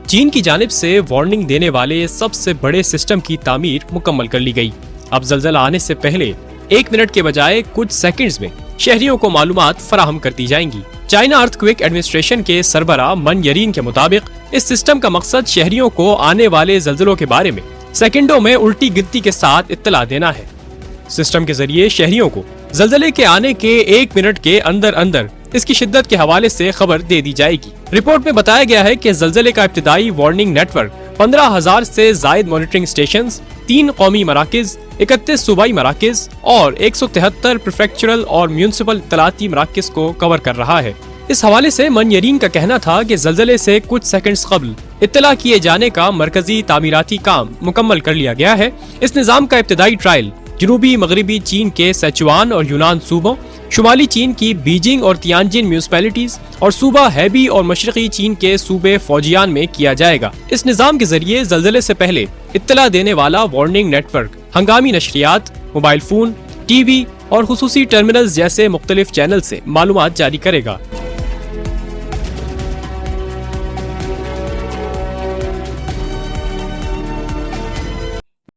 چین کی جانب سے وارننگ دینے والے سب سے بڑے سسٹم کی تعمیر مکمل کر لی گئی۔ اب زلزلہ آنے سے پہلے 1 منٹ کے بجائے کچھ سیکنڈز میں شہریوں کو معلومات فراہم کر دی جائیں گی۔ چائنا ارتھ کویک ایڈمنسٹریشن کے سربراہ من یرین کے مطابق اس سسٹم کا مقصد شہریوں کو آنے والے زلزلوں کے بارے میں سیکنڈوں میں الٹی گنتی کے ساتھ اطلاع دینا ہے۔ سسٹم کے ذریعے شہریوں کو زلزلے کے آنے کے 1 منٹ کے اندر اندر اس کی شدت کے حوالے سے خبر دے دی جائے گی۔ رپورٹ میں بتایا گیا ہے کہ زلزلے کا ابتدائی وارننگ نیٹ ورک 15,000 سے زائد مانیٹرنگ اسٹیشنز، 3 قومی مراکز، 31 صوبائی مراکز اور 173 پریفیکچرل اور میونسپل اطلاعاتی مراکز کو کور کر رہا ہے۔ اس حوالے سے من یرین کا کہنا تھا کہ زلزلے سے کچھ سیکنڈز قبل اطلاع کیے جانے کا مرکزی تعمیراتی کام مکمل کر لیا گیا ہے۔ اس نظام کا ابتدائی ٹرائل جنوبی مغربی چین کے سیچوان اور یونان صوبوں، شمالی چین کی بیجنگ اور تیانجن میونسپیلٹیز اور صوبہ ہیبی اور مشرقی چین کے صوبے فوجیان میں کیا جائے گا۔ اس نظام کے ذریعے زلزلے سے پہلے اطلاع دینے والا وارننگ نیٹ ورک ہنگامی نشریات، موبائل فون، ٹی وی اور خصوصی ٹرمینلز جیسے مختلف چینل سے معلومات جاری کرے گا۔